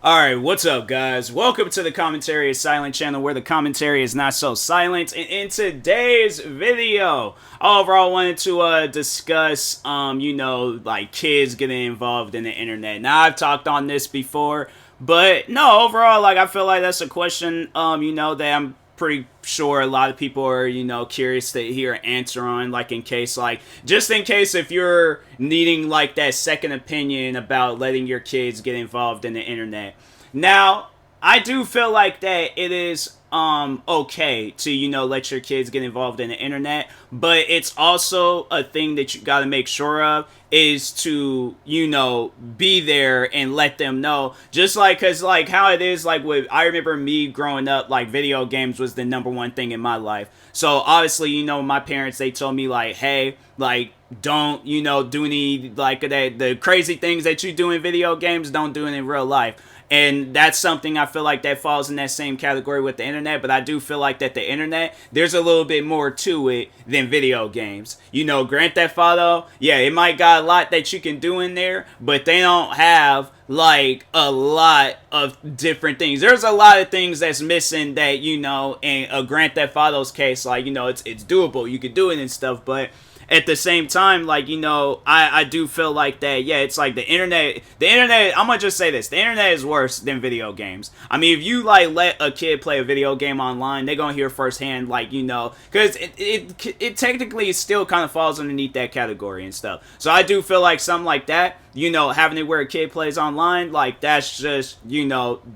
Alright, what's up, guys? Welcome to the Commentary is Silent channel, where the commentary is not so silent. And in today's video, overall, I wanted to discuss, like kids getting involved in the internet. Now, I've talked on this before, but no, overall, like, I feel like that's a question, that I'm pretty sure a lot of people are, curious to hear an answer on, like, just in case if you're needing, like, that second opinion about letting your kids get involved in the internet. Now, I do feel like that it is, okay to, let your kids get involved in the internet, but it's also a thing that you gotta make sure of is to, be there and let them know. Just like, cause like how it is, like I remember me growing up, like video games was the number one thing in my life. So obviously, my parents, they told me like, hey, like, don't, do any, like, the crazy things that you do in video games, don't do it in real life. And that's something I feel like that falls in that same category with the internet, but I do feel like that the internet, there's a little bit more to it than video games. Grand Theft Auto, yeah, it might got a lot that you can do in there, but they don't have like a lot of different things. There's a lot of things that's missing that, in a Grand Theft Auto's case, like, it's doable, you can do it and stuff, but at the same time, like, I do feel like that, yeah, it's like the internet, I'm gonna just say this, the internet is worse than video games. I mean, if you, like, let a kid play a video game online, they're gonna hear firsthand, like, because it technically still kind of falls underneath that category and stuff. So I do feel like something like that, having it where a kid plays online, like, that's just,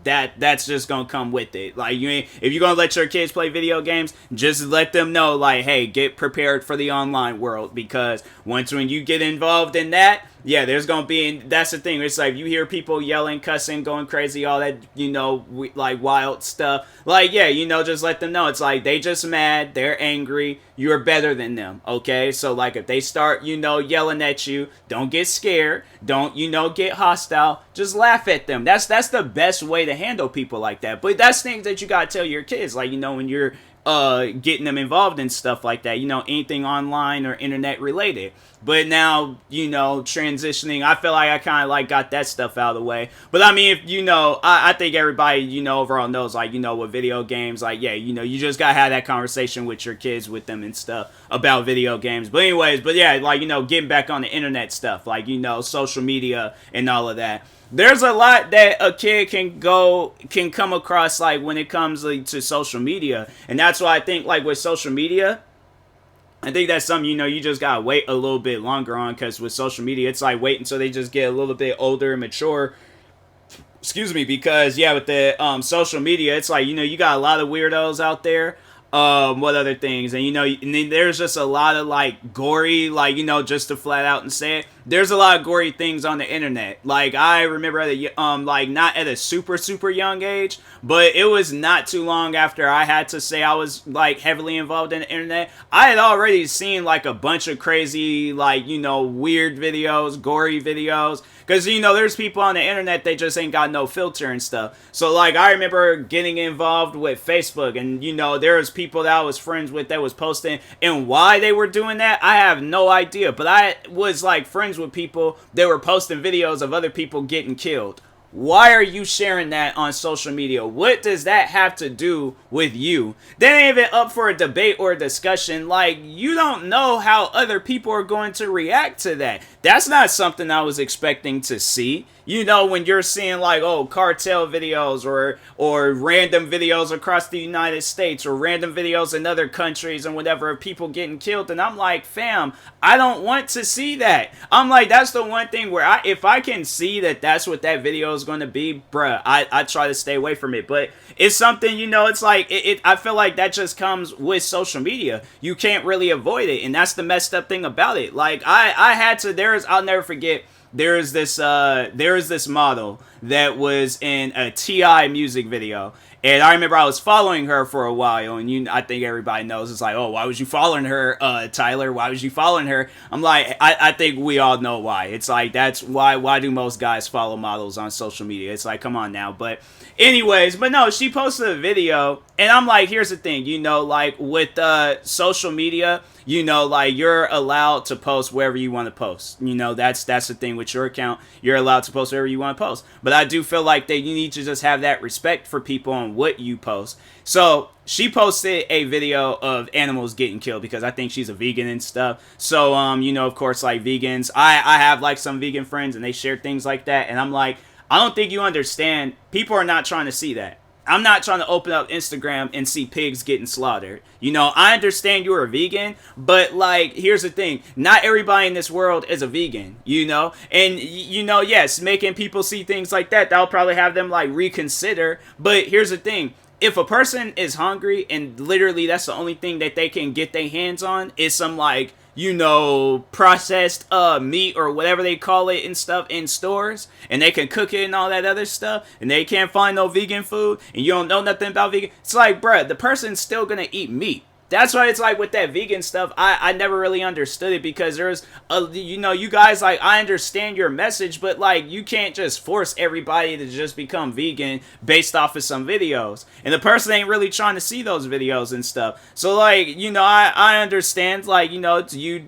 that's just gonna come with it. Like, if you're gonna let your kids play video games, just let them know, like, hey, get prepared for the online world, because when you get involved in that, yeah, there's gonna be, that's the thing, it's like, you hear people yelling, cussing, going crazy, all that, like, wild stuff, like, yeah, just let them know, it's like, they just mad, they're angry, you're better than them, okay? So, like, if they start, yelling at you, don't get scared, don't, get hostile, just laugh at them. That's the best way to handle people like that. But that's things that you gotta tell your kids, like, when you're getting them involved in stuff like that, anything online or internet related. But now, transitioning, I feel like I kind of, like, got that stuff out of the way. But I mean, if, I think everybody, overall knows, like, with video games, like, yeah, you just gotta have that conversation with your kids, with them and stuff about video games. But anyways, but yeah, like, getting back on the internet stuff, like, social media and all of that. There's a lot that a kid can come across, like, when it comes, like, to social media. And that's why I think, like, with social media, I think that's something, you just gotta wait a little bit longer on, because with social media, it's like, wait until they just get a little bit older and mature. Excuse me, because, yeah, with the social media, it's like, you got a lot of weirdos out there. What other things? And, and then there's just a lot of, like, gory, like, just to flat out and say it, there's a lot of gory things on the internet. Like, I remember at a, like, not at a super young age, but it was not too long after I had to say I was, like, heavily involved in the internet. I had already seen, like, a bunch of crazy, like, weird videos, gory videos. Because, there's people on the internet, they just ain't got no filter and stuff. So, like, I remember getting involved with Facebook, and, there was people that I was friends with that was posting, and why they were doing that, I have no idea. But I was, like, friends with people that were posting videos of other people getting killed. Why are you sharing that on social media? What does that have to do with you? That ain't even up for a debate or a discussion. Like, you don't know how other people are going to react to that. That's not something I was expecting to see. When you're seeing, like, oh, cartel videos or random videos across the United States or random videos in other countries and whatever of people getting killed, and I'm like, fam, I don't want to see that. I'm like, that's the one thing where if I can see that that's what that video is going to be, bruh, I try to stay away from it. But it's something, it's like, I feel like that just comes with social media. You can't really avoid it, and that's the messed up thing about it. Like, I had to, I'll never forget, there is this model that was in a T.I. music video, and I remember I was following her for a while, and I think everybody knows, it's like, oh, why was you following her, Tyler? Why was you following her? I'm like, I think we all know why. It's like, that's why do most guys follow models on social media? It's like, come on now. But anyways, but no, she posted a video, and I'm like, here's the thing, like, with social media, like, you're allowed to post wherever you want to post. That's the thing with your account, you're allowed to post whatever you want to post. But I do feel like that you need to just have that respect for people on what you post. So she posted a video of animals getting killed because I think she's a vegan and stuff. So, of course, like vegans, I have like some vegan friends and they share things like that. And I'm like, I don't think you understand. People are not trying to see that. I'm not trying to open up Instagram and see pigs getting slaughtered. I understand you're a vegan, but like, here's the thing. Not everybody in this world is a vegan, And, yes, making people see things like that, that'll probably have them like reconsider. But here's the thing. If a person is hungry and literally that's the only thing that they can get their hands on is some like, processed meat or whatever they call it and stuff in stores, and they can cook it and all that other stuff, and they can't find no vegan food, and you don't know nothing about vegan, it's like, bruh, the person's still gonna eat meat. That's why it's like with that vegan stuff, I never really understood it because there's, you guys, like, I understand your message, but, like, you can't just force everybody to just become vegan based off of some videos. And the person ain't really trying to see those videos and stuff. So, like, I understand, like, you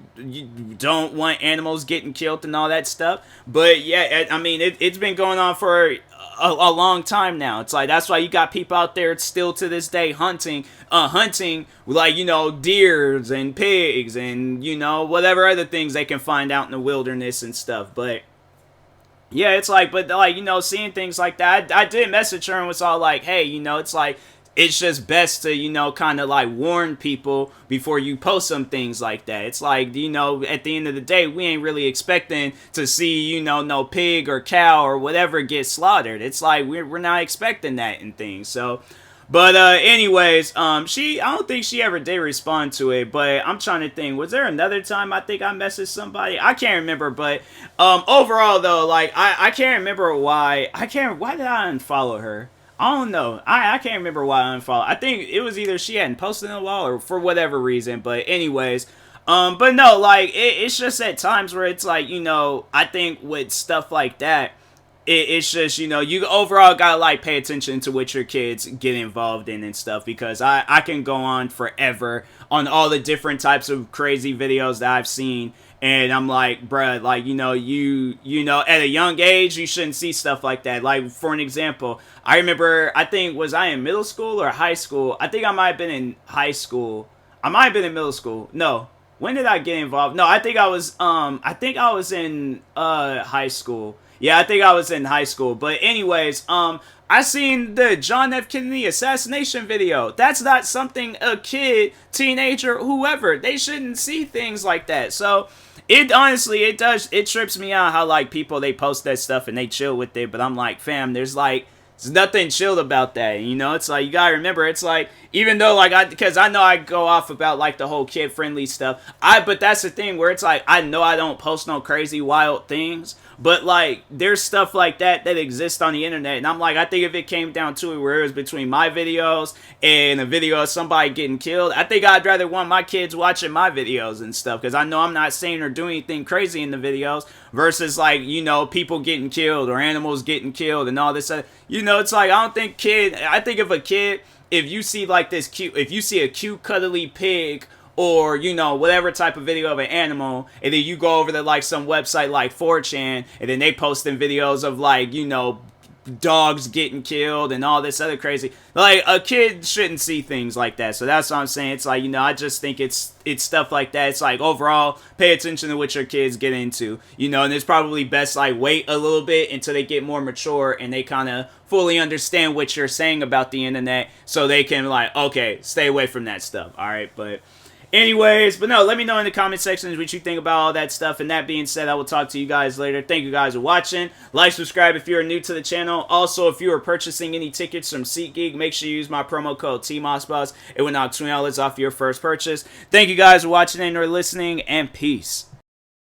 don't want animals getting killed and all that stuff. But, yeah, I mean, it's been going on for a long time now. It's like, that's why you got people out there still to this day hunting like, deers and pigs and, whatever other things they can find out in the wilderness and stuff. But yeah, it's like, but like, seeing things like that, I did message her and was all like, hey, it's like, it's just best to, kind of like warn people before you post some things like that. It's like, at the end of the day, we ain't really expecting to see, no pig or cow or whatever get slaughtered. It's like, we're not expecting that and things. So, but anyways, I don't think she ever did respond to it, but I'm trying to think, was there another time I think I messaged somebody? I can't remember, but overall though, like, I can't remember why did I unfollow her? I don't know. I can't remember why I unfollowed. I think it was either she hadn't posted in a while or for whatever reason. But anyways, but no, like, it's just at times where it's like, I think with stuff like that, it's just, you overall gotta like pay attention to what your kids get involved in and stuff, because I can go on forever on all the different types of crazy videos that I've seen. And I'm like, bruh, like, at a young age, you shouldn't see stuff like that. Like, for an example, I remember, was I in middle school or high school? I think I might have been in high school. I might have been in middle school. No. When did I get involved? No, I think I was in, high school. Yeah, I think I was in high school. But anyways, I seen the John F. Kennedy assassination video. That's not something a kid, teenager, whoever, they shouldn't see things like that. So, it trips me out how, like, people, they post that stuff and they chill with it. But I'm like, fam, there's nothing chilled about that, It's like, you gotta remember, it's like, even though, like, because I know I go off about, like, the whole kid-friendly stuff, but that's the thing where it's like, I know I don't post no crazy, wild things, but, like, there's stuff like that exists on the internet, and I'm like, I think if it came down to it where it was between my videos and a video of somebody getting killed, I think I'd rather want my kids watching my videos and stuff, because I know I'm not saying or doing anything crazy in the videos, versus, like, people getting killed or animals getting killed and all this other, it's like, I think if you see like if you see a cute cuddly pig or, whatever type of video of an animal, and then you go over to like some website like 4chan, and then they posting videos of like, dogs getting killed and all this other crazy, like, a kid shouldn't see things like that. So that's what I'm saying. It's like, I just think it's stuff like that. It's like, overall, pay attention to what your kids get into, and it's probably best, like, wait a little bit until they get more mature and they kind of fully understand what you're saying about the internet, so they can, like, okay, stay away from that stuff. All right, but anyways, but no, let me know in the comment sections what you think about all that stuff. And that being said, I will talk to you guys later. Thank you guys for watching. Like, subscribe if you're new to the channel. Also, if you are purchasing any tickets from SeatGeek, make sure you use my promo code TMOSBoss. It will knock $20 off your first purchase. Thank you guys for watching and or listening, and peace.